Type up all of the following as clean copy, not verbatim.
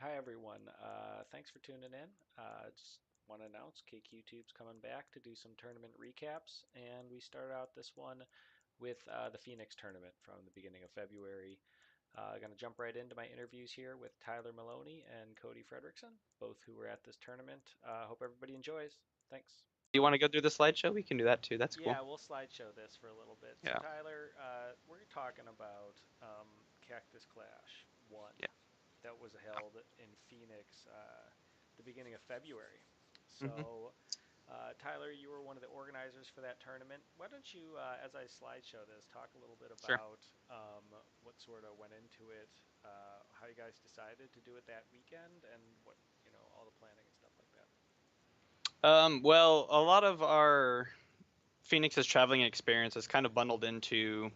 Hi everyone. Thanks for tuning in. Just want to announce KQTube's coming back to do some tournament recaps, and we started out this one with the Phoenix tournament from the beginning of February. Going to jump right into my interviews here with Tyler Maloney and Cody Fredrickson, both who were at this tournament. Hope everybody enjoys. Thanks. Do you want to go through the slideshow? We can do that too. That's cool. Yeah, we'll slideshow this for a little bit. So Yeah. Tyler, we're talking about Cactus Clash 1 Yeah. that was held in Phoenix the beginning of February. Hmm. So, Tyler, you were one of the organizers for that tournament. Why don't you, as I slideshow this, talk a little bit Sure. about what sort of went into it, how you guys decided to do it that weekend, and what, all the planning and stuff like that. Well, a lot of our Phoenix's traveling experience is kind of bundled into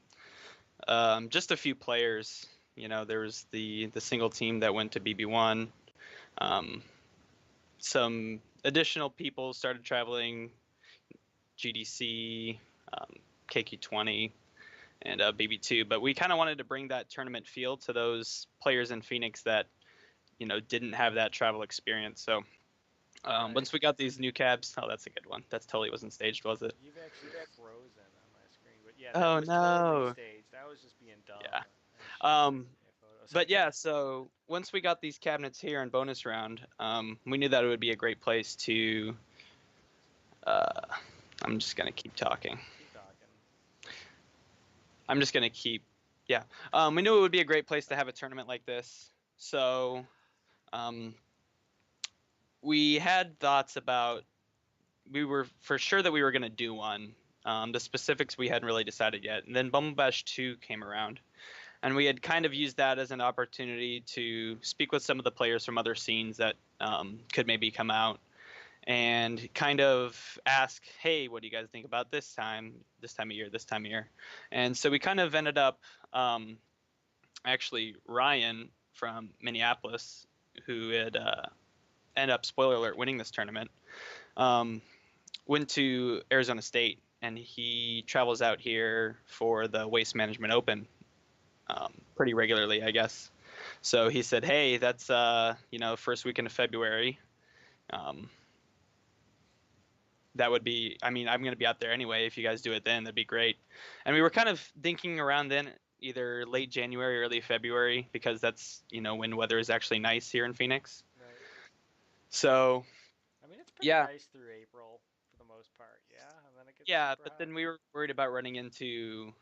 just a few players. There was the single team that went to BB1. Um, some additional people started traveling GDC, KQ20, and BB2. But we kind of wanted to bring that tournament feel to those players in Phoenix that didn't have that travel experience. So Right. once we got these new cabs, oh, that's a good one. That's totally wasn't staged, was it? You've actually frozen on my screen, but yeah, that Oh was totally no. staged. I was just being dumb Yeah. and showing Um, a photo. So but yeah. yeah, so once we got these cabinets here in bonus round, we knew that it would be a great place to. Uh, I'm just gonna keep talking. Keep talking. I'm just gonna keep. Yeah. We knew it would be a great place to have a tournament like this. So um, we had thoughts about. We were for sure that we were gonna do one. The specifics we hadn't really decided yet. And then Bumble Bash 2 came around. And we had kind of used that as an opportunity to speak with some of the players from other scenes that could maybe come out and kind of ask, hey, what do you guys think about this time of year, this time of year? And so we kind of ended up, actually, Ryan from Minneapolis, who had ended up, spoiler alert, winning this tournament, um, went to Arizona State and he travels out here for the Waste Management Open pretty regularly, I guess. So he said, "Hey, that's first weekend of February. Um, that would be. I mean, I'm going to be out there anyway. If you guys do it then, that'd be great." And we were kind of thinking around then, either late January, early February, because that's when weather is actually nice here in Phoenix. Right. So I mean, it's pretty yeah, nice through April for the most part, yeah, and then it gets yeah. super But hot. then we were worried about running into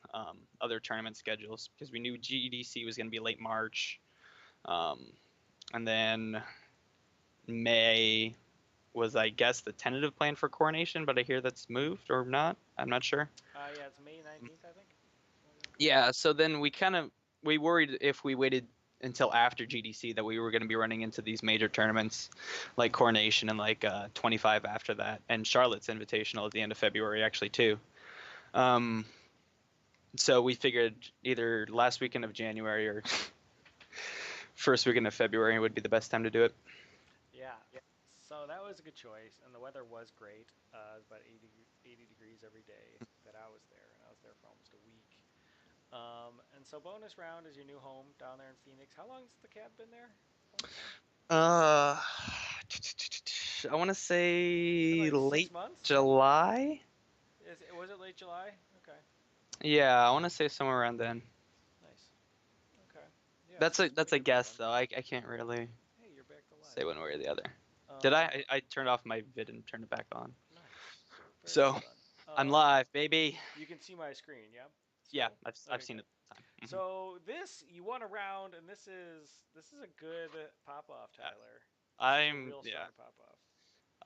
other tournament schedules because we knew GEDC was going to be late March, um, and then May was, I guess, the tentative plan for coronation, but I hear that's moved or not. I'm not sure. Yeah, it's May 19th, I think. Something like that. Yeah, so then we worried if we waited until after GDC that we were going to be running into these major tournaments like coronation and like 25 after that, and Charlotte's Invitational at the end of February actually too. Um, so we figured either last weekend of January or first weekend of February would be the best time to do it. Yeah. So that was a good choice, and the weather was great. It was about 80 degrees every day that I was there, and I was there for almost a week. And so bonus round is your new home down there in Phoenix. How long's the cab been there? Bonus round? Uh, I want to Been say like six late months? July. Was it late July? Okay. Yeah, I want to say somewhere around then. Nice. Okay. Yeah, That's so a it's been a that's a good bit guess then. though. I can't really Hey, you're back to say life. one way or the other. Did I? Um, I turned off my vid and turned it back on. Nice. Very well So done. I'm live, baby. You can see my screen, yeah? Yeah, Still? I've Okay, seen good. it this time. So this you won a round, and this is a good pop off, Yeah. Tyler. This is a I'm real yeah. strong pop off.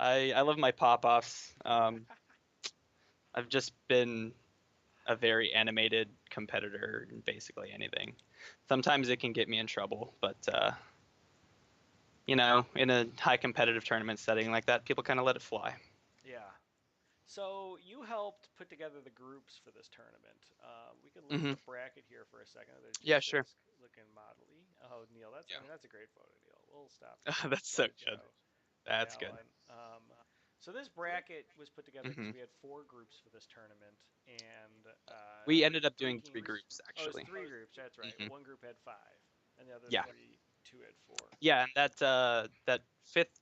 I love my pop offs. I've just been a very animated competitor in basically anything. Sometimes it can get me in trouble, but in a high competitive tournament setting like that, people kind of let it fly. Yeah. So you helped put together the groups for this tournament. We could look at Hmm. the bracket here for a second. There's Yeah, sure. G-Fisk looking modelly. Oh, Neil, I Yeah. mean, that's a great photo, Neil. We'll stop the That's so good. slideshow on That's that good. one. So this bracket was put together because Hmm. we had four groups for this tournament, and We ended up three doing three teams. groups Oh, it's actually. three groups. That's right. Hmm. One group had five, and the other Yeah. three, two had four. Yeah, and that fifth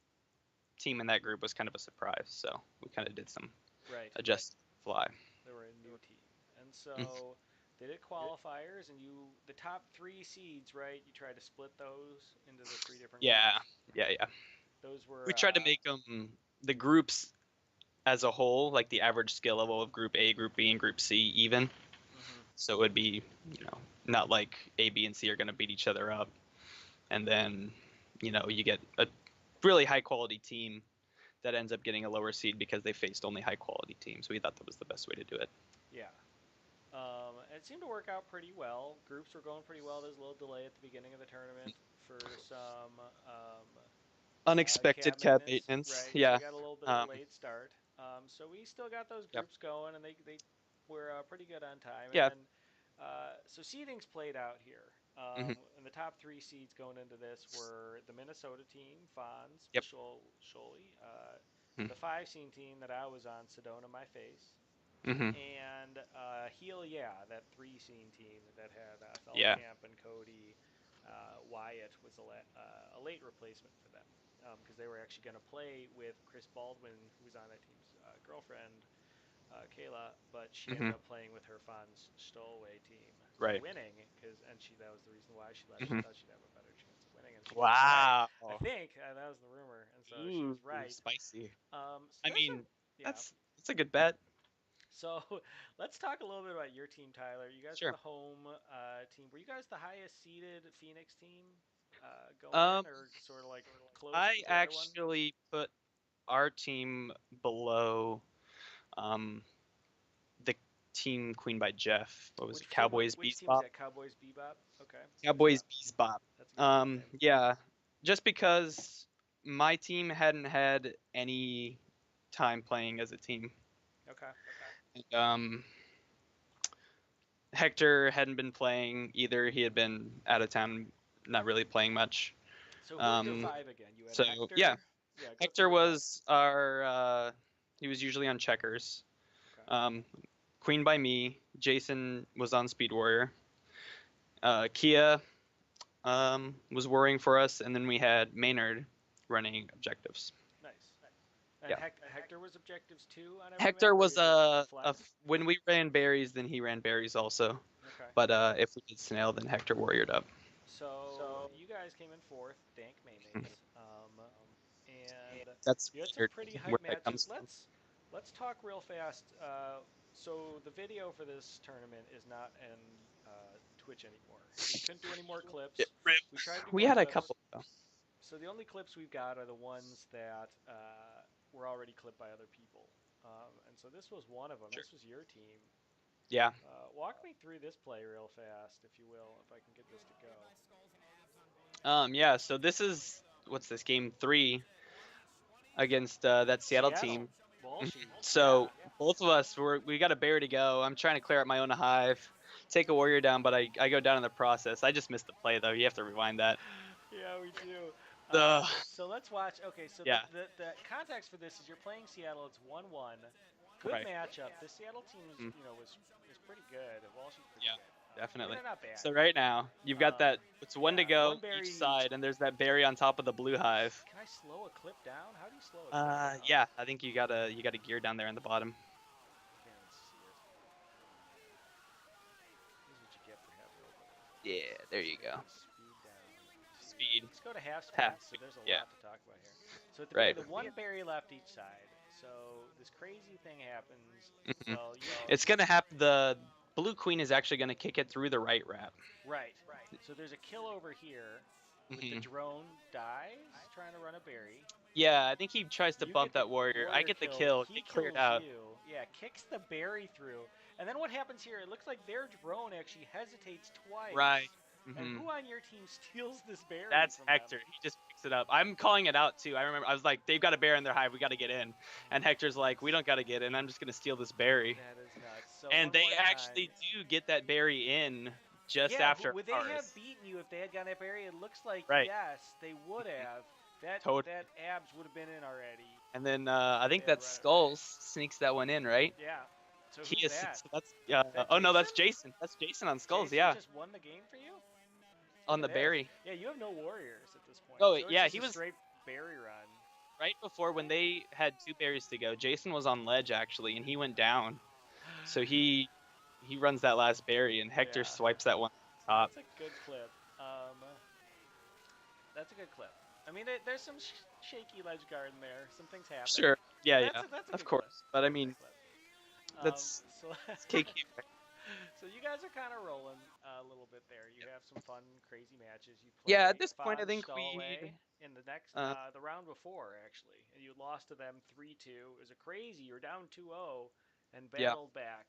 team in that group was kind of a surprise, so we kind of did some Right. adjust fly. They were a new team, and Mhm. so they did qualifiers, and the top three seeds, right? You tried to split those into the three different Yeah, groups. yeah. Those We were tried to make them the groups as a whole, like the average skill level of Group A, Group B, and Group C even. mhm. So it would be, not like A, B, and C are going to beat each other up, and then, you get a really high quality team that ends up getting a lower seed because they faced only high quality teams. We thought that was the best way to do it. Yeah. It seemed to work out pretty well. Groups were going pretty well. There's a little delay at the beginning of the tournament for some Unexpected cab cab maintenance, maintenance, right? So we yeah. got a little bit of a Um, late start. So we still got those yep. groups going, and they were pretty good on time. And Yeah. then so seedings played out here. Hmm. And the top three seeds going into this were the Minnesota team, Fonz, Yep. Scholi, the five seed team that I was on, Sedona, my face, Hmm. and Heel Yeah, that three scene team that had Yeah. Feldkamp and Cody. Wyatt was a late replacement for them because they were actually going to play with Chris Baldwin, who was on that team's girlfriend, Kayla, but she ended Hmm. up playing with her Fonz Stowaway team and Right. winning and that was the reason why she left. She Hmm. thought she'd have a better chance of winning, and she was right. Wow. I think that was the rumor, and so she Ooh, was right. spicy. So I that's a mean, yeah. that's a good bet. So let's talk a little bit about your team, Tyler. You guys were Sure. the home team. Were you guys the highest seeded Phoenix team going Um, in, or sort of like close I with the other one? actually put our team below um the team Queen by Jeff. What was it? Cowboys Which Beast team was Bop. that? Cowboys Bebop. Okay, who's Cowboys that? Beast Bop. That's a good team name. Yeah, just because my team hadn't had any time playing as a team. Okay. Um, Hector hadn't been playing either. He had been out of town, not really playing much. So who are your Um, five again? You had so yeah, Hector. Yeah, go through Hector your five. was our. He was usually on checkers. Okay. Um, Queen by me. Jason was on Speed Warrior. Kia was worrying for us, and then we had Maynard running objectives. Nice. And Yeah. Hector was objectives too on every Hector map, or he was was a flex? when we ran berries, then he ran berries also. Okay. But if we did snail, then Hector warriored up. So you guys came in fourth, Dank Mhm. Maymays, and That's you had some weird pretty hype where that matches. comes from. Let's talk real fast. So the video for this tournament is not in Twitch anymore. We couldn't do any more Yeah, clips. rip. We tried to do We more had a clips. couple though. So the only clips we've got are the ones that were already clipped by other people. And so this was one of them. Sure. This was your team. Yeah. Walk me through this play real fast, if you will, if I can get this to go. Yeah. So this is what's this game 3 against that Seattle Seattle. team. Wall Mhm. Street. Yeah. So both of us we got a bear to go. I'm trying to clear out my own hive, take a warrior down, but I go down in the process. I just missed the play though. You have to rewind that. Yeah, we do. Ugh. So let's watch. Okay, so Yeah. the context for this is you're playing Seattle. It's 1-1. Good Right. matchup. The Seattle team, Mm. was pretty good. Wall Street's pretty Yeah. good. I mean, Definitely. they're not bad. So right now you've got Um, that. It's one to yeah, go one berry each each. side, and there's that berry on top of the blue hive. Can I slow a clip down? How do you slow a clip down? Yeah. I think you gotta gear down there in the bottom. Can't even see it. This is what you get for having it open. Yeah. There you go. Speed down to. Speed. Let's go to half speed. Half So speed. there's a Yeah. lot to talk about here. So at the Right. beginning, the one berry left each side. So this crazy thing happens. Hmm. So you It's gonna happen. The blue queen is actually gonna kick it through the right wrap. right. So there's a kill over here with the Hmm. drone dies trying to run a berry. Yeah, I think he tries to You bump get the that warrior. I warrior get the kill. kill. He Get cleared kills out. you. Yeah, kicks the berry through. And then what happens here? It looks like their drone actually hesitates twice. Right. And Hmm. who on your team steals this berry That's from Hector. them? He just picks it up. I'm calling it out too. I remember I was like, they've got a bear in their hive. We got to get in. And Hector's like, we don't got to get in. I'm just gonna steal this berry. That is nuts. So And one they more actually time. do get that berry in just Yeah, after would they ours. have beaten you if they had gotten that berry? It looks like Right. yes, they would have. That Totally. that abs would have been in already. And then I think They had that run it. Skulls sneaks that one in, right? Yeah. So He who's is. that? So that's That oh no, that's Jason? Jason. That's Jason on Skulls. Jason Yeah. just won the game for you? on Look at the this. berry. Yeah, you have no warriors at this point, Oh so it's yeah, just he a was straight berry run. right before when they had 2 berries to go. Jason was on ledge actually, and he went down. So he runs that last berry, and Hector Yeah, swipes that one top. that's a good clip. That's a good clip. I mean, there's some shaky ledge guard in there. Some things happen, Sure. but Yeah, yeah. that's a Of good clip. course. But I That's a mean, good clip. that's So it's KQ. so you guys are kind of rolling a little bit there. You have some fun, crazy matches. You Yeah, at play this point I Fon think we Stallway in the next, uh the round before actually, and you lost to them 3-2. It was a crazy. You're down 2-0 and yeah. battled back,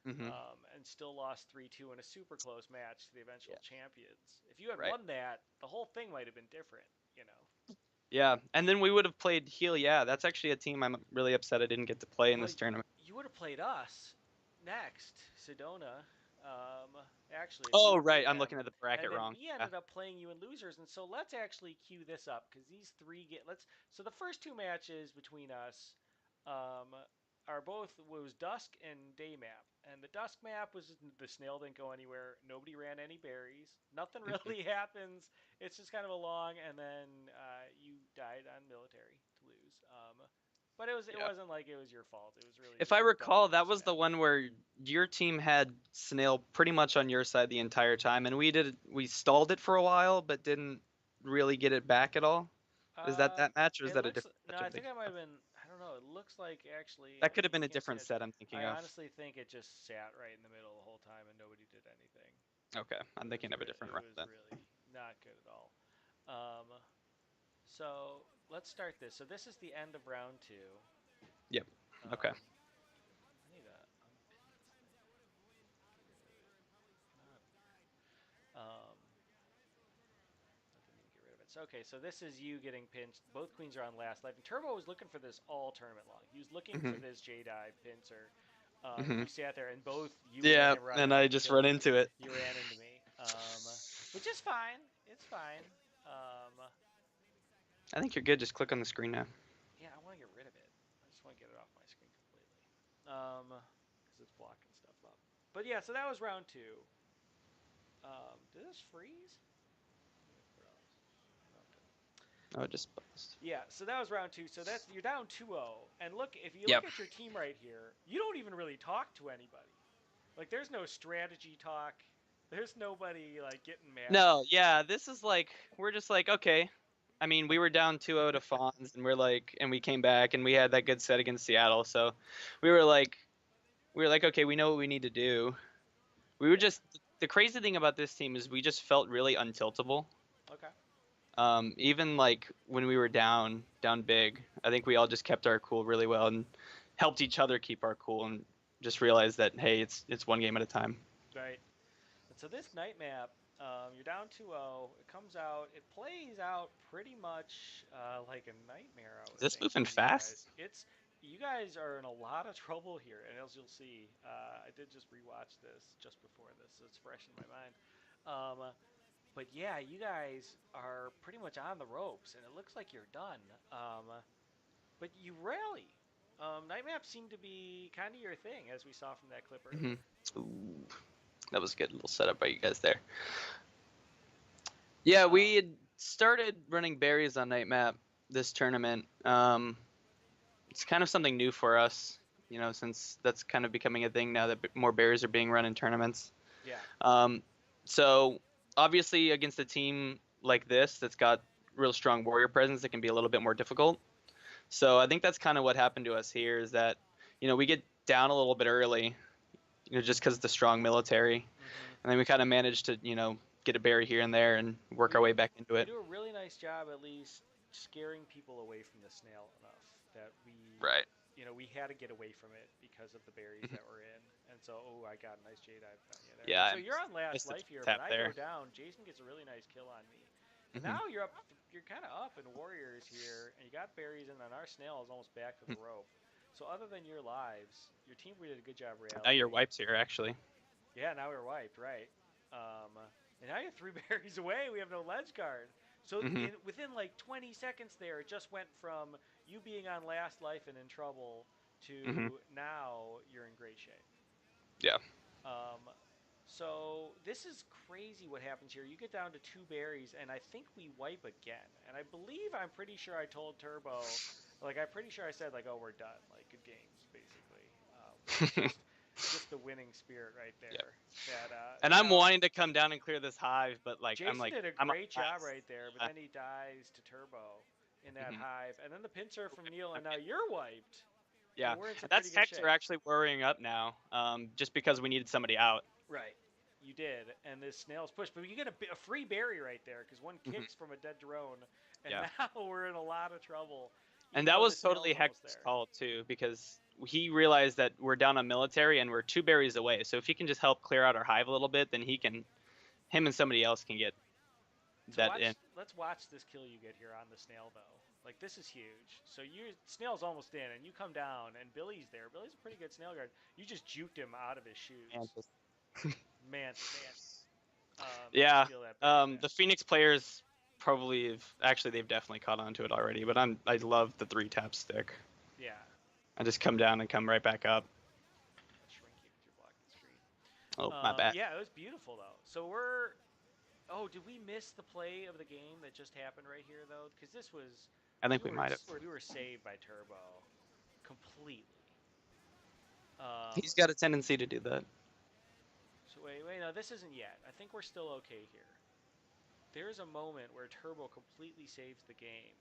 Mhm. and still lost 3-2 in a super close match to the Yeah. eventual champions. If you had Right. won that, the whole thing might have been different. You know. Yeah. And then we would have played Heal. Yeah, that's actually a team I'm really upset I didn't get to play in Well, this tournament. you would have played us next, Sedona. Actually, if you Oh, had right. beat I'm them, looking at the and bracket then wrong. we Yeah. ended up playing you in losers. And so let's actually cue this up because these three get let's. So the first two matches between us, um, are both was dusk and day map. And the dusk map was the snail didn't go anywhere. Nobody ran any berries. Nothing Mhm. really happens. It's just kind of a long, and then you died on military to lose. But it Yeah. wasn't like it was your fault. It was really If just I a dumb recall, that was the mismatch. one where your team had Snail pretty much on your side the entire time, and we stalled it for a while, but didn't really get it back at all. Is that Uh, that match, or is it that a looks different no. match I I'm think thinking I might of? have been. I don't know. It looks like actually. That I could have think been a against different it. set I'm thinking I of. honestly think it just sat right in the middle the whole time and nobody did anything. Okay, I'm thinking of a It different round was then. really not good at all. Um, so let's start this. So this is the end of round two. Yep. Okay. I need to unpin this thing. Get rid of it. Come on. I didn't mean to get rid of it. So okay, so this is you getting pinched. Both queens are on last life, and Turbo was looking for this all tournament long. He was looking for Mhm. this J-Dive pincer. Mhm. You sat there, and both you and Yeah, him run and around I and just killed run me. into it. You ran into me, which is fine. It's fine. Um, I think you're good. Just click on the screen now. yeah, I want to get rid of it. I just want to get it off my screen completely, because it's blocking stuff up. But yeah, so that was round two. Did this freeze? Maybe it froze. No, it didn't. Oh, it just paused. Yeah, so that was round two. So that's you're down 2-0. And look, if you look Yep. at your team right here, you don't even really talk to anybody. Like there's no strategy talk. There's nobody like getting mad. No, yeah, this is like we're just like okay. I mean, we were down 2-0 to Fonz, and and we came back, and we had that good set against Seattle. So we were like, okay, we know what we need to do. We were Yeah. just the crazy thing about this team is we just felt really untiltable. Okay. Even like when we were down big, I think we all just kept our cool really well and helped each other keep our cool and just realized that hey, it's one game at a time. Right. And so this night map, you're down 2-0. It comes out. It plays out pretty much like a nightmare, I Is would this think, moving for you fast? guys. It's you guys are in a lot of trouble here, and as you'll see, I did just rewatch this just before this, so it's fresh in my mind. Um, but yeah, you guys are pretty much on the ropes, and it looks like you're done. But you rally. Night maps seem to be kind of your thing, as we saw from that clip Hmm. earlier. Ooh, that was a good little setup by you guys there. Yeah, we Um, had started running berries on night map this tournament. It's kind of something new for us, since that's kind of becoming a thing now that more berries are being run in tournaments. yeah, Um, so obviously against a team like this that's got real strong warrior presence, it can be a little bit more difficult. So I think that's kind of what happened to us here is that, we get down a little bit early, just because it's a strong military, hmm and then we kind of managed to, get a berry here and there and work you our do way back into you it. do a really nice job at least scaring people away from the snail enough that Right. we had to get away from it because of the berries Mhm. that were in. And so, oh, I got a nice jade dive on you there. Yeah, And I so you're on last missed the life here, but tap I go there. down. Jason gets a really nice kill on me. And Hmm. now you're kind of up in warriors here, and you got berries, and then our snail is almost back to the rope. So other than your lives, your team did a good job Now your rallying. wipes here, actually. Yeah, now we're wiped, right? And now you're three berries away. We have no ledge guard. So Hmm. within like 20 seconds there, it just went from you being on last life and in trouble Hmm. to now you're in great shape. Yeah. Um, So this is crazy what happens here. You get down to two berries, and I think we wipe again. And I'm pretty sure I told Turbo, like I'm pretty sure I said like, oh, we're done, like good games, basically, which is just the winning spirit right Yep. there. That And I'm wanting to come down and clear this hive, but like Jason did a I'm on great job last. right there, but then he dies to Turbo in that Mhm. hive, and then the pincer from Neil, I'm and now in. you're wiped, Yeah, and we're in some and pretty that's good Hector shape. actually worrying up now, just because we needed somebody out. Right. You did, and this snail's push, but you get a free berry right there because one Mhm. kicks from a dead drone, and Yeah. now we're in a lot of trouble, And even that though the was totally snail's almost Hector's there. call too, because he realized that we're down on military and we're two berries away. So if he can just help clear out our hive a little bit, then him and somebody else can get So that in. let's watch this kill you get here on the snail though. Like this is huge. So snail's almost in, and you come down, and Billy's there. Billy's a pretty good snail guard. You just juked him out of his And shoes, just, Mantis. To yeah, steal that berry back. the Phoenix players probably they've definitely caught on to it already. But I love the 3-tap stick. Yeah, I just come down and come right back up. I'll shrink you because you're blocking the screen. Oh, my bad. Yeah, it was beautiful though. So we're Oh, did we miss the play of the game that just happened right here though? Because this was I think we might have. we were saved by Turbo completely. Um, He's got a tendency to do that. so wait, no, this isn't yet. I think we're still okay here. There's a moment where Turbo completely saves the game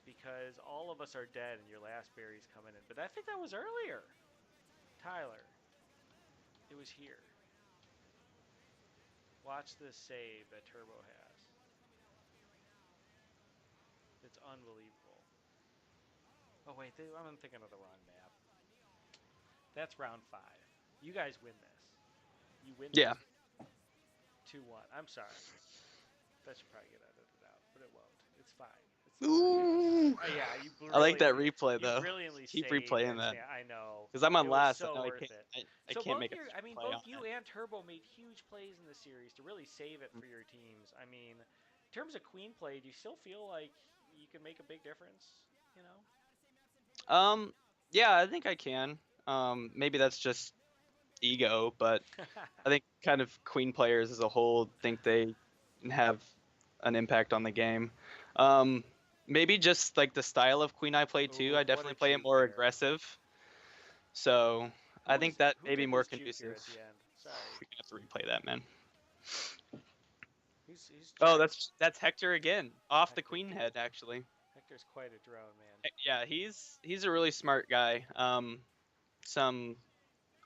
because all of us are dead and your last berry's coming in. But I think that was earlier, Tyler. It was here. Watch this save that Turbo has. It's unbelievable. Oh wait, I'm thinking of the wrong map. That's round five. You guys win this. You win Yeah. this 2-1. I'm sorry. That should probably get edited out, but it won't. It's fine. It's the first game. Ooh. Yeah, I like that replay you though. brilliantly Keep saved replaying that that snap. I know. because I'm on It was last. so I know worth it. I So can't both make a your, I mean, play both on you it. and Turbo made huge plays in the series to really save it for your teams. I mean, in terms of queen play, do you still feel like you can make a big difference? You know? Yeah, I think I can. Maybe that's just ego, but I think kind of queen players as a whole think they have an impact on the game. Um, Maybe just like the style of queen I play too. Ooh, I what a definitely play it juke more there. aggressive. So I think that Who may be did more this juke here conducive. at the end? Sorry. We can have to replay that, man. Who's Oh, checked? that's Hector again, off the Hector. queen head actually. Hector's quite a drone, man. Yeah, he's a really smart guy. Some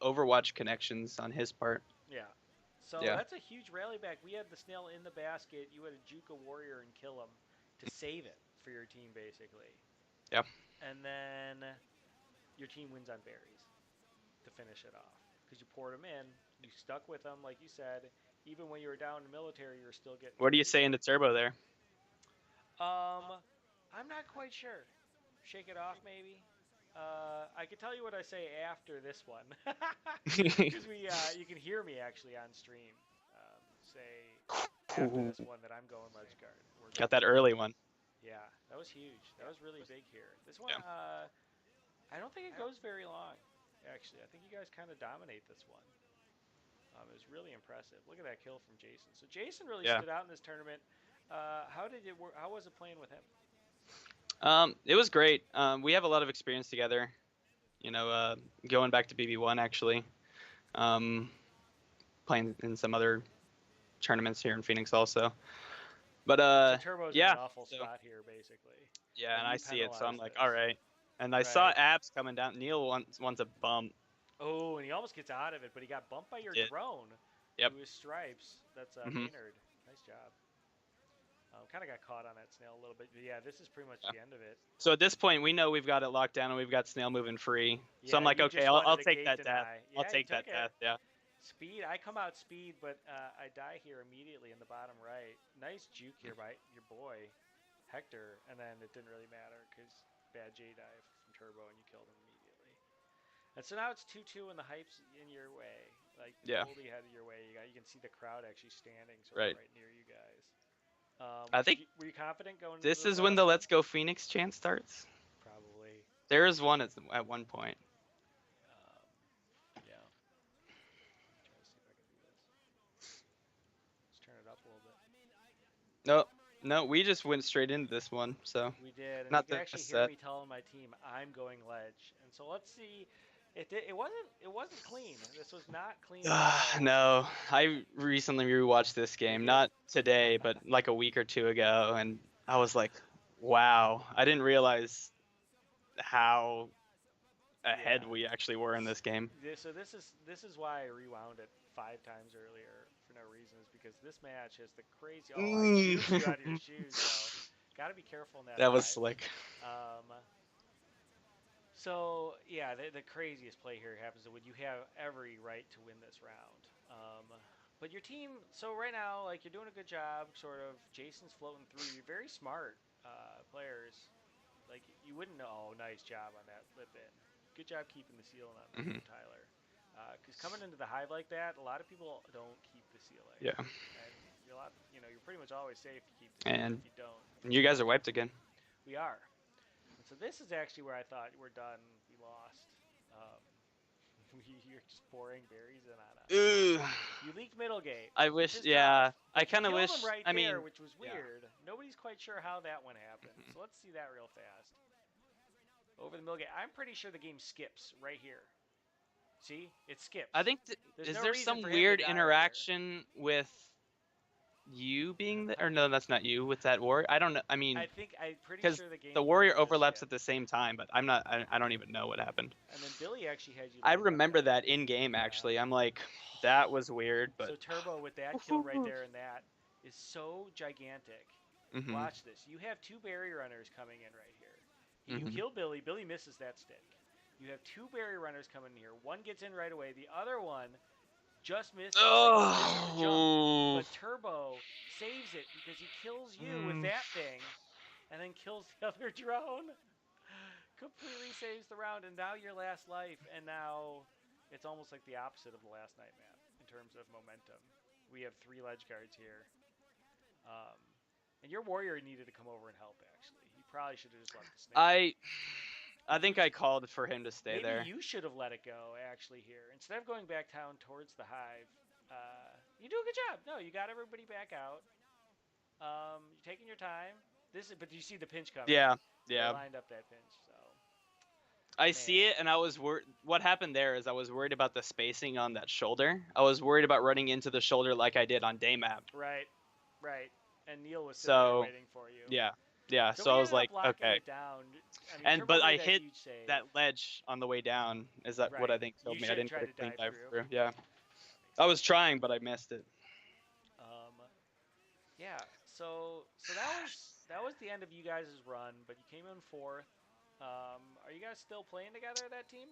Overwatch connections on his part. Yeah. So Yeah. that's a huge rally back. We had the snail in the basket. You had to juke a warrior and kill him to save it for your team, basically. Yeah. And then your team wins on berries to finish it off because you poured them in. You stuck with them, like you said. Even when you were down in military, you were still getting What are you berries. saying to Turbo there? I'm not quite sure. Shake it off, maybe. I can tell you what I say after this one, because you can hear me actually on stream. Say after this one that I'm going ledge guard. We're Got going that queen. early one. Yeah, that was huge. That was really big here. This one, Yeah. I don't think it goes very long. Actually, I think you guys kind of dominate this one. It was really impressive. Look at that kill from Jason. So Jason really Yeah. stood out in this tournament. How did it work? How was it playing with him? It was great. We have a lot of experience together. You know, going back to BB1 actually. Um, Playing in some other tournaments here in Phoenix also. But So Turbo's in an yeah. awful So spot here, basically, yeah, and and I you see it, so I'm penalized like, all this, right. And I saw right? abs coming down. Neil wants a bump. Oh, and he almost gets out of it, but he got bumped by your Did. drone Yep. to his stripes. That's Hmm. Maynard. Nice job. Kind of got caught on that snail a little bit, but yeah, this is pretty much Yeah. the end of it. So at this point, we know we've got it locked down and we've got Snail moving free. So I'm Yeah, like, you okay, just wanted I'll a take gate that death. deny. I'll Yeah, you take took that it. death. Yeah. Speed. I come out speed, but I die here immediately in the bottom right. Nice juke here by your boy, Hector, and then it didn't really matter because bad J dive from Turbo and you killed him immediately. And so now it's 2-2 and the hype's in your way. Like Yeah. Goldie headed your way. You can see the crowd actually standing sort of Right. right near you guys. I think Were you confident going into this this is when the last one? Let's Go Phoenix chant starts. Probably. There is one at one point. Yeah. Let me try to see if I can do this. No, we just went straight into this one, so We did, and you not can this actually hear set. me telling my team I'm going ledge. And so let's see. It wasn't clean. This was not clean at all. No, I recently rewatched this Did game, you? not today, but like a week or two ago, and I was like, wow, I didn't realize how Yeah. ahead we actually were in this game. So this is why I rewound it 5 times earlier for no reason is because this match has the crazy. Oh, I juked you out of your Mm. shoes though. Got to be careful in that That was hive. slick. Um, so yeah, the craziest play here happens when you have every right to win this round. But your team, so right now, like you're doing a good job. Sort of, Jason's floating through. You're very smart players. Like you wouldn't know. Oh, nice job on that lip in. Good job keeping the ceiling on that Hmm. one, Tyler. Because coming into the hive like that, a lot of people don't keep the ceiling, Yeah, and you're pretty much always safe to keep the ceiling and if you don't. you guys are wiped again. We are. And so this is actually where I thought we're done. We lost. Um, you're just pouring berries in on us. Ugh. You leaked middle gate, I which wish, is tough. yeah, I But you kind of killed him wish. right I there, mean, which was yeah. weird. Nobody's quite sure how that one happened. Mhm. So let's see that real fast. Over the middle gate. I'm pretty sure the game skips right here. See? It I skips. think There's is no there reason some for him to weird die right here. interaction with you being the, or no, that's not you with that warrior. I don't know. I mean, I'm pretty because sure the the game warrior just overlaps skipped. at the same time, but I'm not. I don't even know what happened. And then Billy actually had you I lined up remember there. that in game Yeah. actually. I'm like, that was weird, but. So Turbo with that kill right there and that is so gigantic. Mhm. Watch this. You have two barrier runners coming in right here. You Mhm. kill Billy. Billy misses that stick. You have two barrier runners coming in here. One gets in right away. The other one just misses the jump. Oh. But Turbo saves it because he kills you with Mm. that thing and then kills the other drone. Completely saves the round, and now your last life, and now it's almost like the opposite of the last night map in terms of momentum. We have 3 ledge guards here. Um, and your warrior needed to come over and help, actually. He probably should have just left the snake. I I think I called for him to stay Maybe there. you should have let it go, actually, here. Instead of going back down towards the hive, you do a good job. No, you got everybody back out. You're taking your time. But you see the pinch coming. Yeah. They Yeah. lined up that pinch, so I see man. it, and I was worried. What happened there is I was worried about the spacing on that shoulder. I was worried about running into the shoulder like I did on day map. Right, right. And Neil was sitting there So waiting for you. yeah, yeah. So So we I was ended up like, locking okay. it down. I mean, And Turbo but I made that hit huge save. that ledge on the way down. Is that what Right. I think You killed me? I should have didn't get tried a to clean dive dive through. through. Yeah, That makes I was sense. trying, but I missed it. Um, yeah. So that was the end of you guys' run, but you came in fourth. Are you guys still playing together, that team?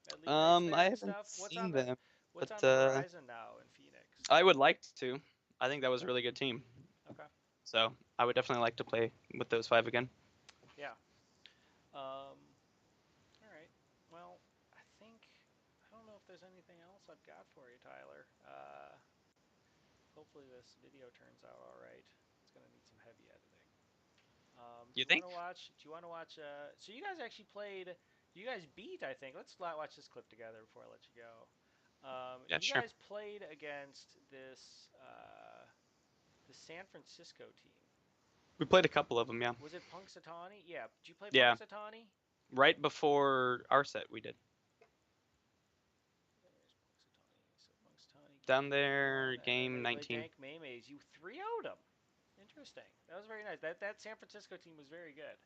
At league nights I there and haven't stuff. What's on seen the them, What's but on the horizon now in Phoenix? I would like to. I think that was a really good team. Okay. So I would definitely like to play with those 5 again. Yeah. Um, all right. Well, I don't know if there's anything else I've got for you, Tyler. Hopefully this video turns out all right. It's gonna need some heavy editing. Do You you want think? to watch? Do you want to watch? So you guys actually played. You guys beat, I think. Let's watch this clip together before I let you go. Yeah, You sure. guys played against the San Francisco team. We played a couple of them, yeah. Was it Punxsutawney? Yeah. Did you play Yeah, Punxsutawney? right before our set we did. There's Punxsutawney. So Punxsutawney Down game there, one, and then game they play 19. Dank Maymays. You 3-0'd them. Interesting. That was very nice. That San Francisco team was very good.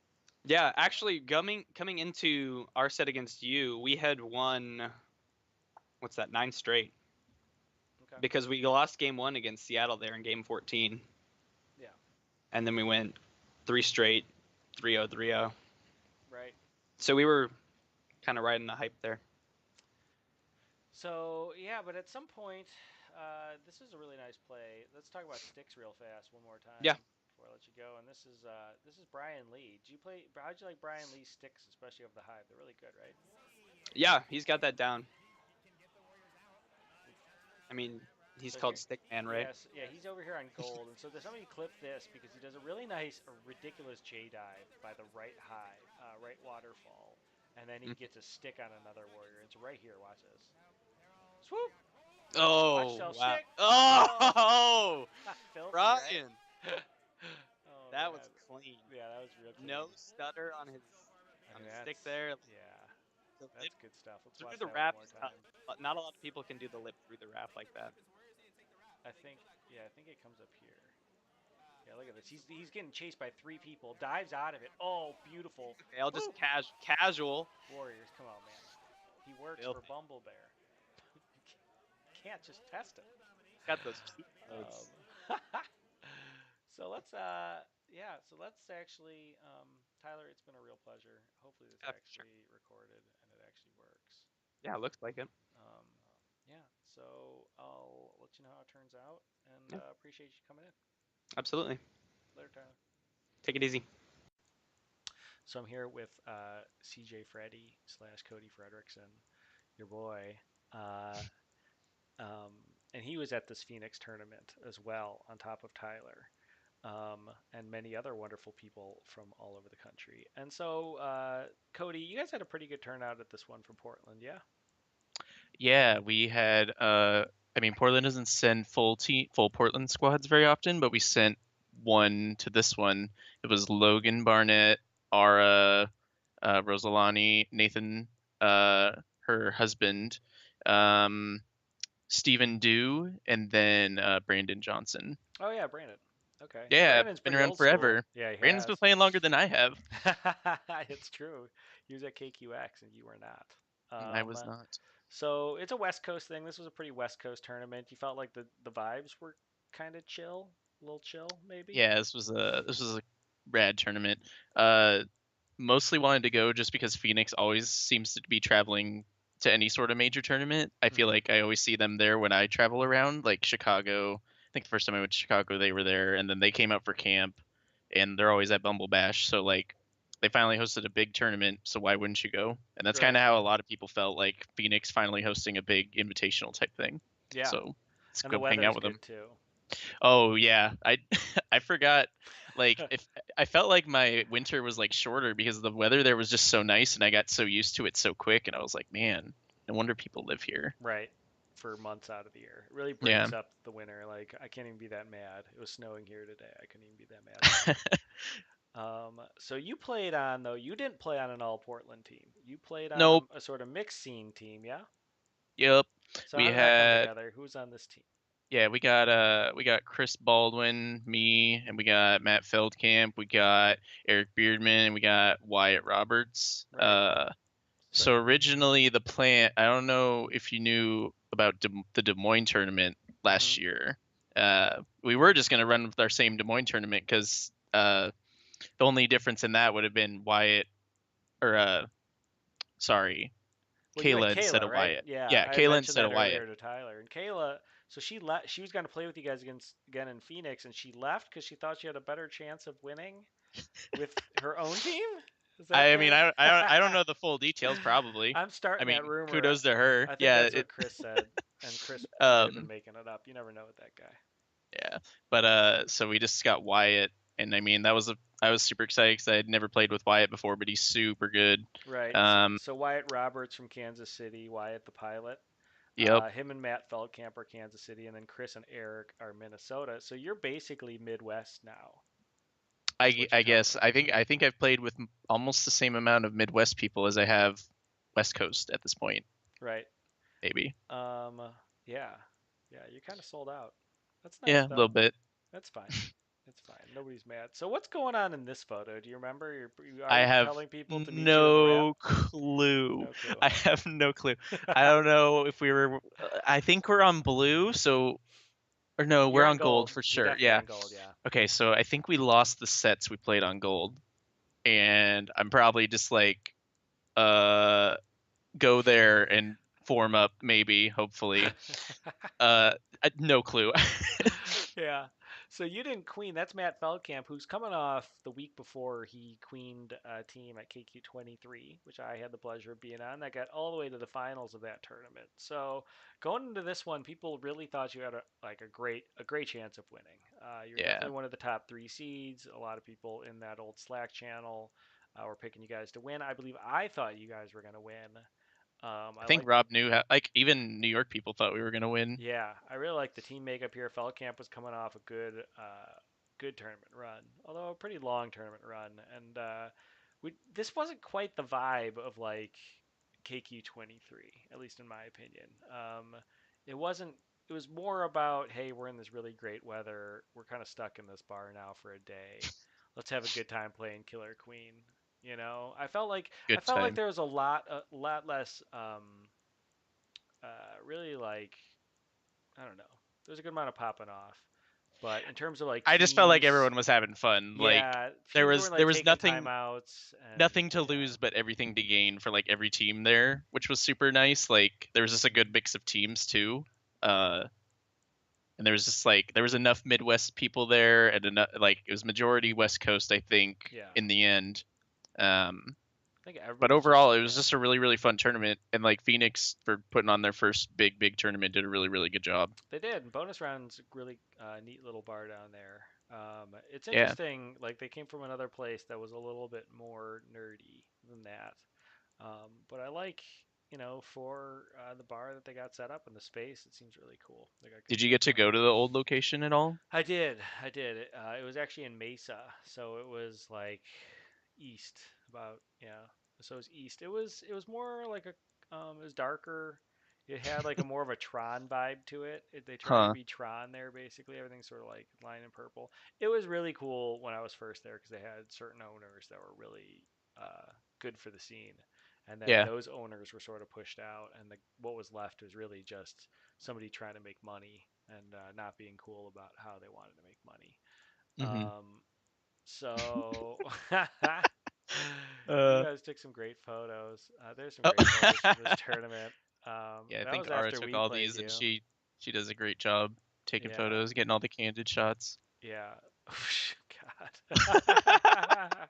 Yeah, actually, coming into our set against you, we had won, what's that, 9 straight. Okay. Because we lost game 1 against Seattle there in game 14. Yeah. And then we went 3 straight, 3-0, 3-0. Right. So we were kind of riding the hype there. So yeah, but at some point, this is a really nice play. Let's talk about sticks real fast one more time Yeah. before I let you go. And this is Brian Lee. Did you play? How'd you like Brian Lee's sticks, especially of the hive? They're really good, right? Yeah, he's got that down. I mean, he's So called here, Stickman, right? yes, yeah, he's over here on gold, and so there's somebody clip this because he does a really nice, ridiculous J dive by the right high, right waterfall, and then he Mhm. gets a stick on another warrior. It's right here. Watch this. Swoop! Watch Oh, yourself wow. stick. Oh, Oh, filthy, right? Brian. That was man. clean. Yeah, that was real clean. No stutter on his I mean, stick that's there. yeah, The lip that's good stuff. Let's through watch the that one wrap more is tough. time. Not a lot of people can do the lip through the wrap like that. I think yeah, I think it comes up here. Yeah, look at this. He's getting chased by three people. Dives out of it. Oh, beautiful. Okay, I'll just Woo! casual. Warriors, come on, man. He works for Filthy. Bumble Bear. Can't just test him. Got those cheat codes. Um, so let's actually, Tyler, it's been a real pleasure. Hopefully this Yeah, for sure. actually recorded and it actually works. Yeah, looks like it. Um, yeah, so I'll let you know how it turns out, and Yeah, appreciate you coming in. absolutely. Later, Tyler. Take it easy. So I'm here with CJ Freddy slash Cody Fredrickson, your boy. Uh, um, and he was at this Phoenix tournament as well, on top of Tyler, and many other wonderful people from all over the country. And so, Cody, you guys had a pretty good turnout at this one from Portland, yeah? Yeah, we had I mean Portland doesn't send full Portland squads very often, but we sent one to this one. It was Logan Barnett, Ara, Rosalani, Nathan, her husband, um, Stephen Dew, and then Brandon Johnson. Oh yeah, Brandon. Okay, Yeah, Brandon's been pretty around old school. forever. Yeah, he Brandon's been has. playing longer than I have. It's true. He was at KQX and you were not. I Um, was not. so it's a West Coast thing. This was a pretty West Coast tournament. You felt like the vibes were kind of chill, a little chill, maybe. Yeah, this was a rad tournament. Uh, Mostly wanted to go just because Phoenix always seems to be traveling to any sort of major tournament. I feel Hmm. like I always see them there when I travel around, like Chicago. I think the first time I went to Chicago, they were there, and then they came out for camp, and they're always at Bumble Bash. So like, they finally hosted a big tournament, so why wouldn't you go? And that's kind Right. of how a lot of people felt like Phoenix finally hosting a big invitational type thing. Yeah. So let's And the go hang out weather's with them. good too. Oh yeah, I I forgot. Like if I felt like my winter was like shorter because the weather there was just so nice and I got so used to it so quick and I was like, man, no wonder people live here. Right. For months out of the year. It really Yeah. breaks up the winter. Like I can't even be that mad. It was snowing here today. I couldn't even be that mad about it. So you played on though. You didn't play on an all Portland team. You played on Nope. a sort of mixed scene team, yeah. Yep. So how We did that come had together? Who's on this team? yeah, we got Chris Baldwin, me, and we got Matt Feldkamp, we got Eric Beardman, and we got Wyatt Roberts. Right. So So originally the plan, I don't know if you knew about the Des Moines tournament hmm. last year. We were just gonna run with our same Des Moines tournament because the only difference in that would have been Wyatt or sorry, Well, you had Kayla instead Kayla, of right? Wyatt. Yeah, Yeah, I had Kayla mentioned instead that of Wyatt. earlier to Tyler. And Kayla, so she was going to play with you guys again in Phoenix, and she left because she thought she had a better chance of winning with her own team. Is that I mean, the? I don't know the full details. Probably. I'm I starting that mean, rumor. kudos to her. I think Yeah. that's It. what Chris said, and Chris might have been Um. making it up. You never know with that guy. Yeah. But so we just got Wyatt, and I mean that was a I was super excited because I had never played with Wyatt before, but he's super good. Right. So, Um. so Wyatt Roberts from Kansas City, Wyatt the pilot. Yep. Him and Matt Feldkamp are Kansas City, and then Chris and Eric are Minnesota. So you're basically Midwest now, is what you're I telling guess me. I think I've played with almost the same amount of Midwest people as I have West Coast at this point, Right. maybe. Um, yeah. Yeah, you're kind of sold out. That's nice, Yeah, a little though. bit. That's fine. It's fine. Nobody's mad. So what's going on in this photo? Do you remember? You I already have telling people to meet you in the wrap? no clue. No clue, I have no clue. I don't know if we were. I think we're on blue, so or no, we're You're on on gold gold. for You're sure. definitely Yeah. on gold, yeah. Okay, so I think we lost the sets we played on gold, and I'm probably just like uh go there and form up maybe, hopefully. No clue. Yeah. So you didn't queen. That's Matt Feldkamp, who's coming off the week before he queened a team at KQ23, which I had the pleasure of being on. That got all the way to the finals of that tournament. So going into this one, people really thought you had a great chance of winning. You're Yeah. definitely one of the top three seeds. A lot of people in that old Slack channel were picking you guys to win. I believe I thought you guys were going to win. I I think like Rob knew how, like even New York people thought we were gonna win. Yeah, I really like the team makeup here. Feldkamp was coming off a good good tournament run, although a pretty long tournament run. And this wasn't quite the vibe of like KQ23, at least in my opinion. It wasn't. It was more about, hey, we're in this really great weather. We're kind of stuck in this bar now for a day. Let's have a good time playing Killer Queen. I Good felt like time. there was a lot less really like I don't know. There's a good amount of popping off, but in terms of like I just felt like teams, everyone was having fun. Like yeah, there teams was weren't like there was taking nothing timeouts and nothing to yeah, lose but everything to gain for like every team there, which was super nice. Like there was just a good mix of teams too. Uh and there was just like there was enough Midwest people there and enough like it was majority West Coast, I think, yeah. in the end. Um I think but everybody's just overall it was yeah. just a really, really fun tournament, and like Phoenix for putting on their first big tournament did a really, really good job. They did. And bonus rounds, really neat little bar down there. It's Yeah. interesting. Like they came from another place that was a little bit more nerdy than that. But I like, for the bar that they got set up in the space, it seems really cool. They got good Did you stuff get to going go to on. the old location at all? I did. I did. It was actually in Mesa, so it was like east, about yeah. So it was east. It was more like it was darker. It had like a more of a Tron vibe to it. They tried to Huh. be Tron there basically. Everything's sort of like lined in purple. It was really cool when I was first there because they had certain owners that were really good for the scene. And then Yeah. those owners were sort of pushed out, and what was left was really just somebody trying to make money and not being cool about how they wanted to make money. Mhm. So you Uh guys took some great photos. There's some oh. great photos from this tournament. Yeah, I That think was Ara after took we all played these, and you. she does a great job taking Yeah, photos, getting all the candid shots. yeah. God.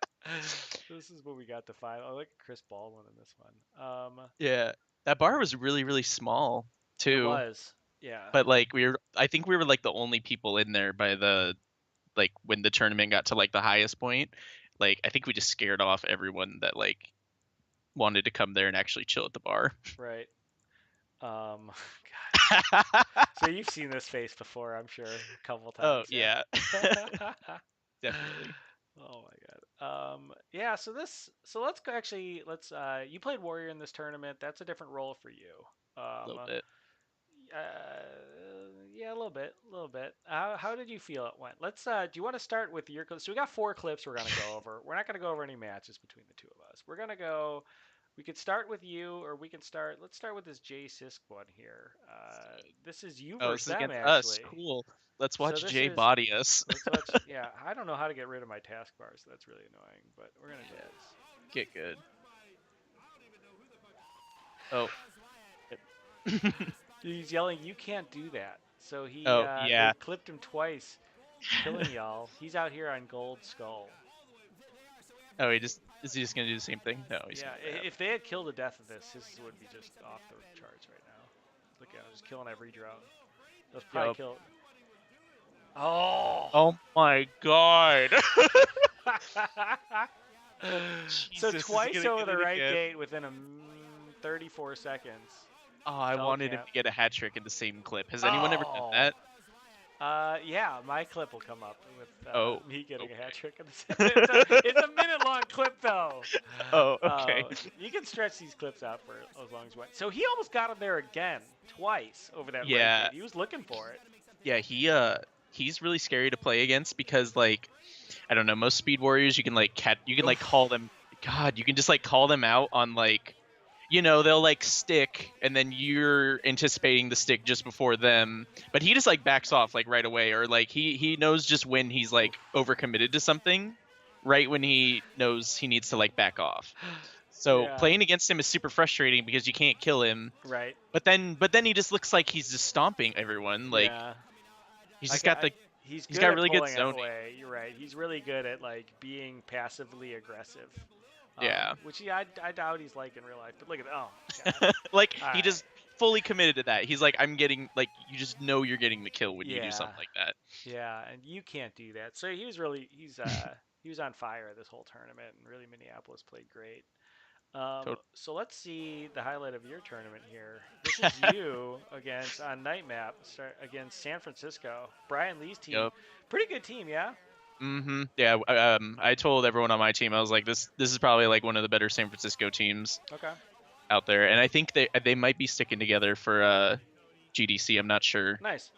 This is what we got to find. I like Chris Baldwin in this one. Yeah. That bar was really, really small It too. was. Yeah. But like I think we were like the only people in there by the like when the tournament got to like the highest point. Like I think we just scared off everyone that like wanted to come there and actually chill at the bar. Right. God. So you've seen this face before, I'm sure, a couple Oh, times, yeah. yeah. Definitely. Oh my God. Yeah, so let's go actually you played Warrior in this tournament. That's a different role for you. A little bit. Yeah, a little bit. How did you feel it went? Do you want to start with your clips? So we got 4 clips we're gonna go over. We're not gonna go over any matches between the two of us. We could start with you, or let's start with this Jay Sisk one here. This is you Oh, versus this is them, against us. actually. Cool. Let's So watch this Jay is, body us. let's watch, yeah, I don't know how to get rid of my taskbar, so that's really annoying, but we're gonna do this. Get good. Oh. He's yelling, "You can't do that." So Oh, they yeah. clipped him twice, killing y'all. He's out here on Gold Skull. Oh, is he just gonna do the same thing? No, he's Yeah, gonna grab. if they had killed the death of this, his would be just off the charts right now. Look at him, just killing every drone. Those probably Yup. killed. Oh. Oh my god. So Jesus, is he twice gonna over get the it right again? gate within 34 seconds. Oh, I Fell wanted him camp. to get a hat trick in the same clip. Has anyone ever done Oh. that? Yeah, my clip will come up with Oh, me getting a hat okay. trick. It's a minute-long clip, though. Oh, okay. You can stretch these clips out for as long as you want. So he almost got him there again, twice over that right Yeah. gate. He was looking for it. Yeah, he's really scary to play against because like I don't know, most speed warriors you can like call them, god, you can just like call them out on like they'll like stick and then you're anticipating the stick just before them, but he just like backs off like right away, or like he knows just when he's like overcommitted to something, right when he knows he needs to like back off. So Yeah. playing against him is super frustrating because you can't kill him, Right. but then he just looks like he's just stomping everyone. Like Yeah. he's I, just ca- got I, the he's he's good got at really good pulling it zoning. away. You're right. He's really good at like being passively aggressive. Yeah. Which I doubt he's like in real life. But look at that. Oh, God. Like All he right. just fully committed to that. He's like, I'm getting like you just know you're getting the kill when you do Yeah. something like that. Yeah, and you can't do that. So he was on fire this whole tournament, and really Minneapolis played great. Totally. So let's see the highlight of your tournament here. This is you against on night map against San Francisco. Brian Lee's team, Yep. pretty good team, yeah. Yeah. I told everyone on my team, I was like, this is probably like one of the better San Francisco teams Okay. out there, and I think they might be sticking together for GDC. I'm not sure. Nice.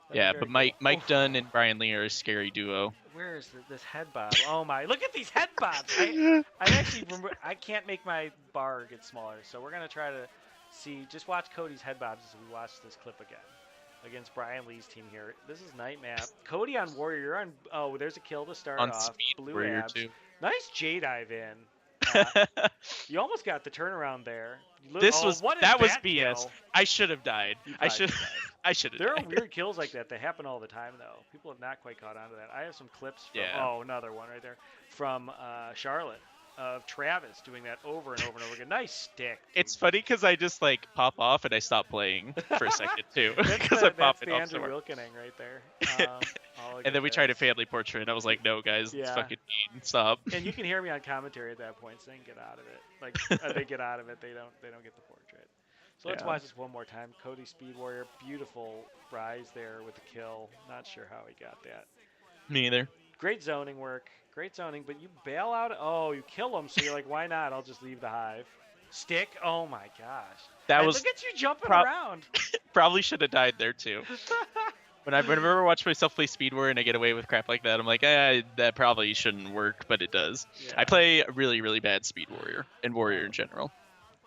That'd be Yeah, very but cool. Mike Oof. Dunn and Brian Lee are a scary duo. Where is this head bob? Oh my! Look at these head bobs. I actually remember. I can't make my bar get smaller, so we're gonna try to see. Just watch Cody's head bobs as we watch this clip again against Brian Lee's team here. This is night map. Cody on Warrior. You're on. Oh, there's a kill to start On off. Speed Blue Warrior abs. too. Nice J dive in. Uh, you almost got the turnaround there. What is that was that BS. kill? I should have died. You I probably should should have. I should have There are died. weird kills like that. They happen all the time, though. People have not quite caught on to that. I have some clips from, Yeah. oh, another one right there, from Charlotte of Travis doing that over and over and over again. Nice stick. Dude. It's funny because I just like pop off and I stop playing for a second too because I'm That's popping the off Andrew somewhere. Wilkening right there. I'll And get then we tried a this. family portrait and I was like, no guys, it's Yeah. fucking mean. Stop. And you can hear me on commentary at that point saying, "Get out of it." Like they get out of it, they don't get the portrait. So let's Yeah. watch this one more time. Cody Speed Warrior, beautiful rise there with the kill. Not sure how he got that. Me either. Great zoning work. Great zoning, but you bail out. Oh, you kill him, so you're like, why not? I'll just leave the hive. Stick. Oh my gosh. That And was look at you jumping prob- around. probably should have died there too. Whenever I watch myself play Speed Warrior and I get away with crap like that, I'm like, that probably shouldn't work, but it does. Yeah. I play a really, really bad Speed Warrior and Warrior in general.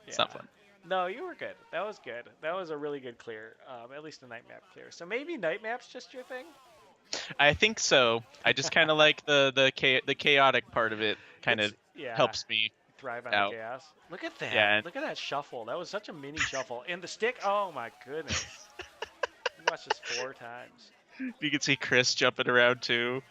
It's not Yeah. fun. No, you were good. That was good. That was a really good clear. At least a night map clear. So maybe night map's just your thing. I think so. I just kind of like the chaotic part of it. Kind of Yeah. helps me. Thrive on out. the gas. Look at that. Yeah. Look at that shuffle. That was such a mini shuffle. And the stick. Oh my goodness. You watched this 4 times. You can see Chris jumping around too.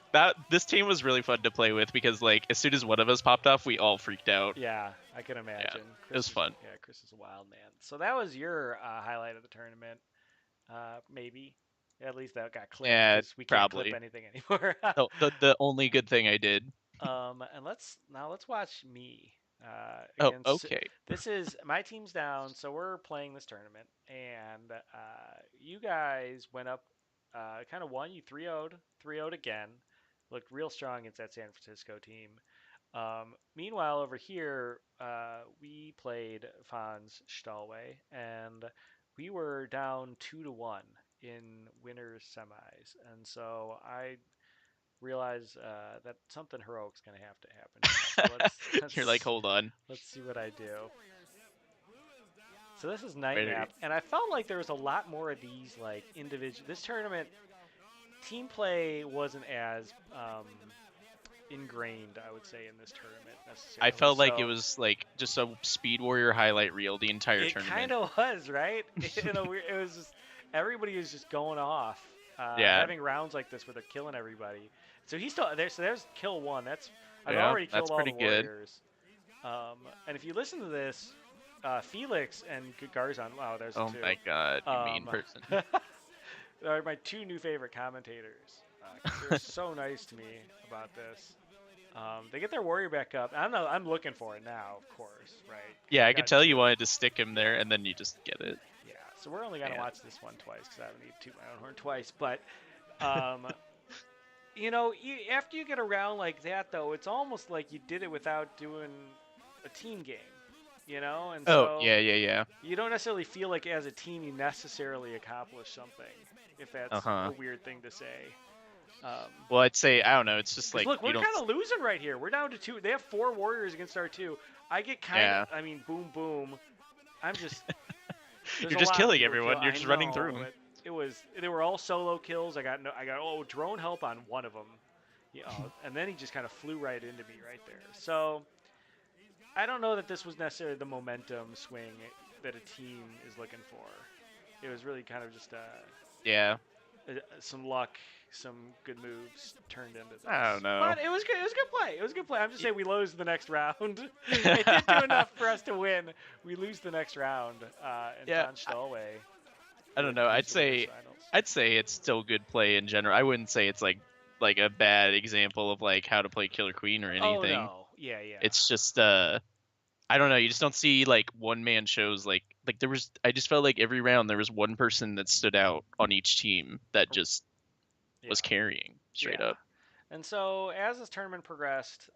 This team was really fun to play with because like as soon as one of us popped off, we all freaked out. Yeah, I can imagine. it was fun. Yeah, Chris is a wild man. So that was your highlight of the tournament. Maybe. At least that got clipped. Yeah, 'Cause we can't probably. clip anything anymore. The only good thing I did. And let's watch me. Oh, Against, okay. This is my team's down, so we're playing this tournament, and you guys went up, kind of won. You 3-0'd again. Looked real strong against that San Francisco team. Meanwhile, over here, we played Fonz Stallway, and we were down 2-1 in winners semis, and so I realize that something heroic's going to have to happen. So You're like, hold on. let's see what I do. So this is night Ready. map, and I felt like there was a lot more of these like individual. This tournament, team play wasn't as ingrained, I would say, in this tournament necessarily. I felt like So it was like just a Speed Warrior highlight reel the entire it tournament. kind of was, right? It was just everybody was just going off. Yeah. Having rounds like this where they're killing everybody. So he's still there. So there's kill 1. I've Yeah, already killed that's all the pretty good. warriors. And if you listen to this, Felix and Garzon. Wow, there's Oh 2. my god, you mean person. Are my 2 new favorite commentators. They're so nice to me about this. They get their warrior back up. I'm looking for it now, of course, right? Yeah, I got could tell you wanted to stick him there, and then you just get it. Yeah, so we're only gonna Yeah. watch this one twice because I don't need to toot my own horn twice. But, after you get around like that, though, it's almost like you did it without doing a team game, and Oh, so yeah. you don't necessarily feel like as a team you necessarily accomplished something, if that's Uh-huh. a weird thing to say. Well, I'd say I don't know. It's just 'Cause like look, you we're don't. kind of losing right here. We're down to 2. They have 4 warriors against our 2. I get kind of, I mean, boom, boom. I'm just. there's You're a just lot killing people everyone. kill- You're I just running know, through 'em. but they were all solo kills. I got drone help on one of them. And then he just kind of flew right into me right there. So I don't know that this was necessarily the momentum swing that a team is looking for. It was really kind of just Yeah. some luck, some good moves turned into this. I don't know. But it was good. It was a good play. It was a good play. I'm just saying we lose the next round. It didn't do enough for us to win. We lose the next round. And Yeah, Von Stallway. I don't know. I'd loses the say finals. it's still good play in general. I wouldn't say it's like a bad example of like how to play Killer Queen or anything. Oh no. Yeah. It's just I don't know. You just don't see like one man shows like there was. I just felt like every round there was one person that stood out on each team that just was Yeah. carrying straight Yeah. up. And so as this tournament progressed,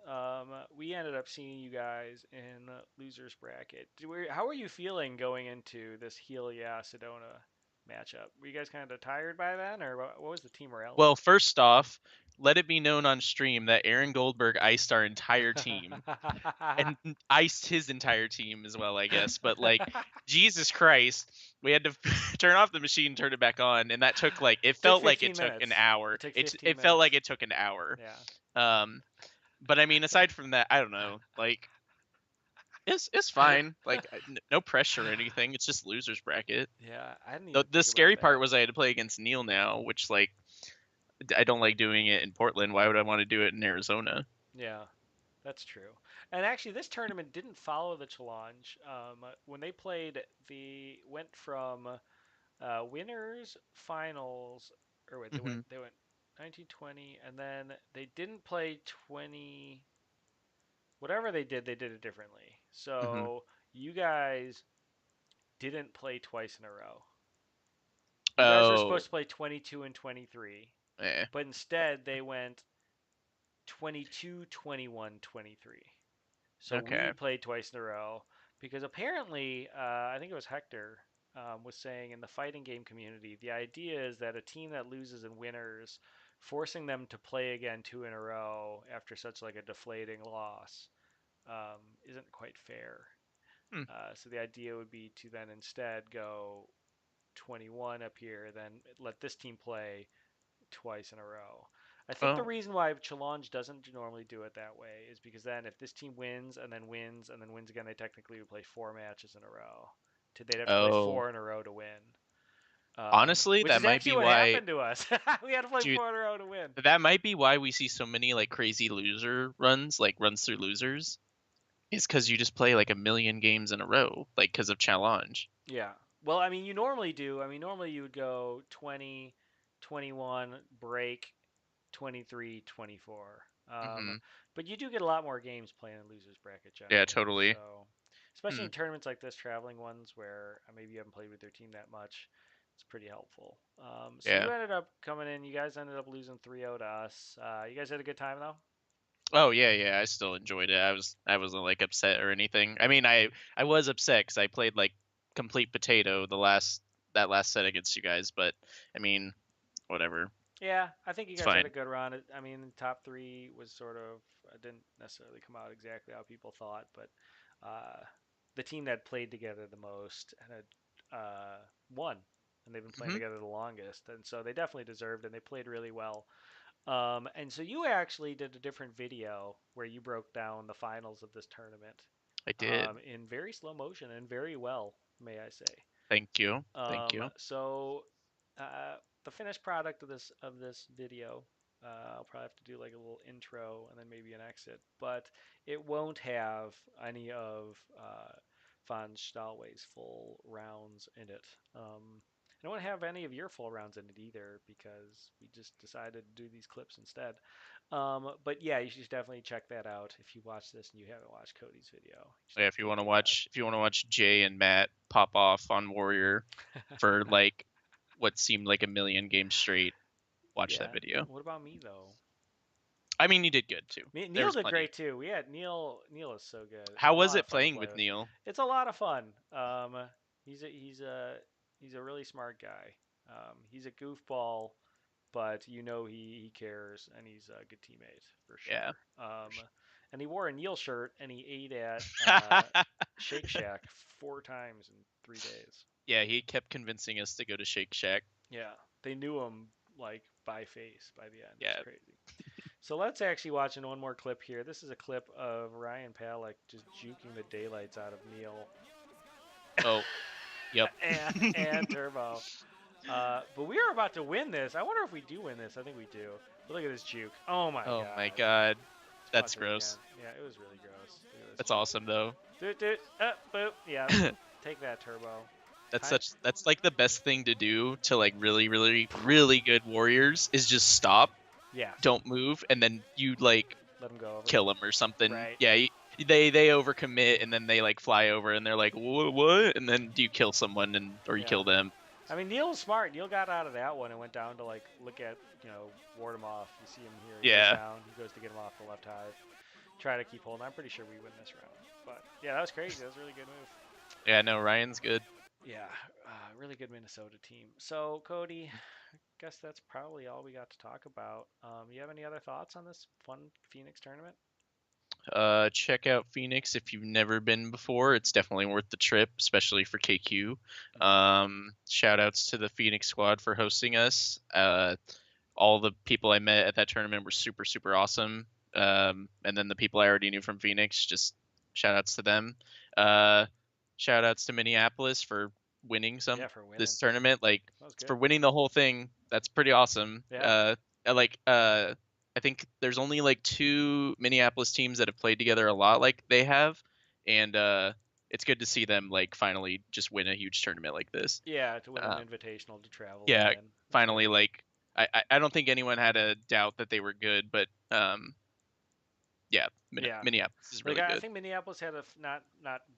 we ended up seeing you guys in losers bracket. How were you feeling going into this Helia Sedona matchup? Were you guys kind of tired by then, or what was the team morale Well, first off, let it be known on stream that Aaron Goldberg iced our entire team like? and iced his entire team as well, I guess. But like, Jesus Christ, we had to turn off the machine, turn it back on, and that took like it Took felt like it 15 took an minutes. hour. It took It 15 it felt minutes. like it took an hour. Yeah. Um, but I mean, aside from that, I don't know. Like, it's fine. Like, no pressure or anything. It's just losers bracket. Yeah, I didn't The even the think about scary part that. was I had to play against Neil now, which like I don't like doing it in Portland. Why would I want to do it in Arizona? Yeah, that's true. And actually, this tournament didn't follow the challenge. When they played, the went from winners finals, or wait, Hmm. they went 1920, and then they didn't play 20. Whatever they did it differently. Hmm. So you guys didn't play twice in a row. You guys were supposed Oh, to play 22 and 23, eh. but instead they went 22, 21, 23. So we Okay. played twice in a row because apparently, I think it was Hector was saying in the fighting game community, the idea is that a team that loses in winners, forcing them to play again two in a row after such like a deflating loss, isn't quite fair. Hmm. So the idea would be to then instead go 21 up here, then let this team play twice in a row. I think the Oh. reason why Challenge doesn't normally do it that way is because then if this team wins and then wins and then wins again, they technically would play four matches in a row. They'd have to play Oh. four in a row to win. Honestly, Which that is might actually be what why, happened to us. We had to play dude. four in a row to win. That might be why we see so many like crazy loser runs, like runs through losers, is because you just play like a million games in a row, like because of challenge. Yeah. Well, I mean, you normally do. I mean, normally you would go 20, 21, break, 23, 24. Hmm. But you do get a lot more games playing in losers bracket Yeah, generally. totally. So, especially Hmm. in tournaments like this, traveling ones where maybe you haven't played with their team that much, it's pretty helpful. So Yeah. you ended up coming in. You guys ended up losing 3-0 to us. You guys had a good time though. Oh yeah, yeah. I still enjoyed it. I wasn't like upset or anything. I mean, I was upset because I played like complete potato that last set against you guys, but I mean, whatever. Yeah, I think you It's guys had fine. a good run. I mean, the top three was sort of didn't necessarily come out exactly how people thought, but the team that played together the most and had won, and they've been playing Hmm. together the longest, and so they definitely deserved, and they played really well. And so you actually did a different video where you broke down the finals of this tournament I did. in very slow motion and very well, may I say. Thank you. Thank Um, you. so uh, the finished product of this video, I'll probably have to do like a little intro and then maybe an exit, but it won't have any of Von Stahlway's full rounds in it. I don't have any of your full rounds in it either because we just decided to do these clips instead. But yeah, you should definitely check that out if you watch this and you haven't watched Cody's video. You should Yeah, if you definitely want to do watch, Jay and Matt pop off on Warrior for that. like what seemed like a million games straight, watch that Yeah. video. What about me though? I mean, you did good too. There Neil was did plenty. great too. Yeah, Neil. Neil is so good and How a was lot of it fun to playing play with with. Neil? It's a lot of fun. He's a really smart guy. He's a goofball, but he cares and he's a good teammate for Yeah. sure. And he wore a Neil shirt and he ate at Shake Shack 4 times in 3 days. Yeah, he kept convincing us to go to Shake Shack. Yeah, they knew him like by face by the end. It was Yeah. crazy. So let's actually watch in one more clip here. This is a clip of Ryan Palick just juking the daylights out of Neil Oh, yep. and Turbo. But we are about to win this. I wonder if we do win this. I think we do. But look at this juke. Oh my Oh my god. god. Let's That's watch it gross. again. Yeah, it was really gross. Look at this That's juke. awesome though. Doot doot. Boop. Yeah. Take that, Turbo. Time. That's like the best thing to do to like really really really good warriors is just stop, Yeah. don't move, and then you like Let him go over. kill them or something. Right. Yeah, they overcommit and then they like fly over and they're like what, and then you kill someone and or you Yeah. kill them. I mean, Neil was smart. Neil got out of that one and went down to like look at, ward him off. You see him here. He goes Yeah. down. He goes to get him off the left hive. Try to keep holding. I'm pretty sure we win this round. But yeah, that was crazy. That was a really good move. Yeah, no, Ryan's good. Yeah, really good Minnesota team. So Cody, I guess that's probably all we got to talk about. You have any other thoughts on this fun Phoenix tournament? Check out Phoenix if you've never been before. It's definitely worth the trip, especially for KQ. Shout outs to the Phoenix squad for hosting us. All the people I met at that tournament were super, super awesome. And then the people I already knew from Phoenix, just shout outs to them. Shout outs to Minneapolis for winning Yeah, for winning. this tournament. Like That was good. for winning the whole thing, that's pretty awesome. Yeah. I think there's only like 2 Minneapolis teams that have played together a lot like they have, and it's good to see them like finally just win a huge tournament like this. Yeah, to win an Um, invitational to travel yeah, again. That's finally, great. like I don't think anyone had a doubt that they were good, but yeah, Yeah. Minneapolis is really I good. think Minneapolis had not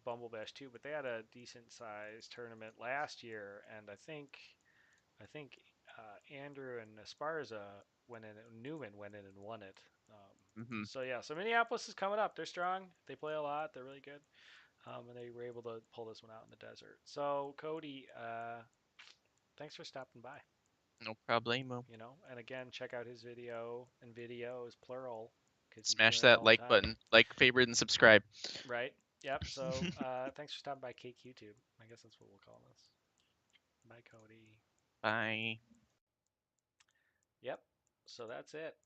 Bumble Bash too, but they had a decent sized tournament last year, and I think Andrew and Esparza went in. Newman went in and won it. Hmm. So Minneapolis is coming up. They're strong. They play a lot. They're really good, and they were able to pull this one out in the desert. So Cody, thanks for stopping by. No problemo. And again, check out his video, and videos plural, because he's Smash doing it that all the like time. button, like, favorite, and subscribe. Right. Yep. So thanks for stopping by KQTube. I guess that's what we'll call this. Bye, Cody. Bye. Yep. So that's it.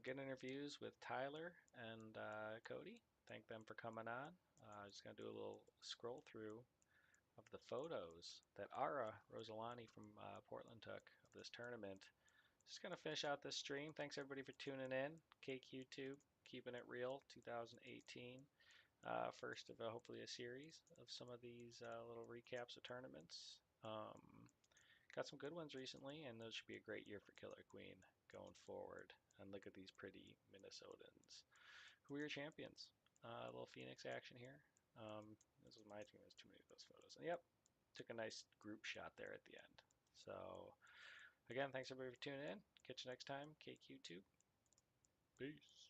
Good interviews with Tyler and Cody. Thank them for coming on. Just gonna do a little scroll through of the photos that Ara Rosalani from Portland took of this tournament. Just gonna finish out this stream. Thanks everybody for tuning in. KQTube, keeping it real, 2018. First of hopefully a series of some of these little recaps of tournaments. Got some good ones recently, and those should be a great year for Killer Queen going forward. And look at these pretty Minnesotans. Who are your champions? A little Phoenix action here. This is my team. There's too many of those photos. And yep, took a nice group shot there at the end. So again, thanks everybody for tuning in. Catch you next time. KQ2. Peace.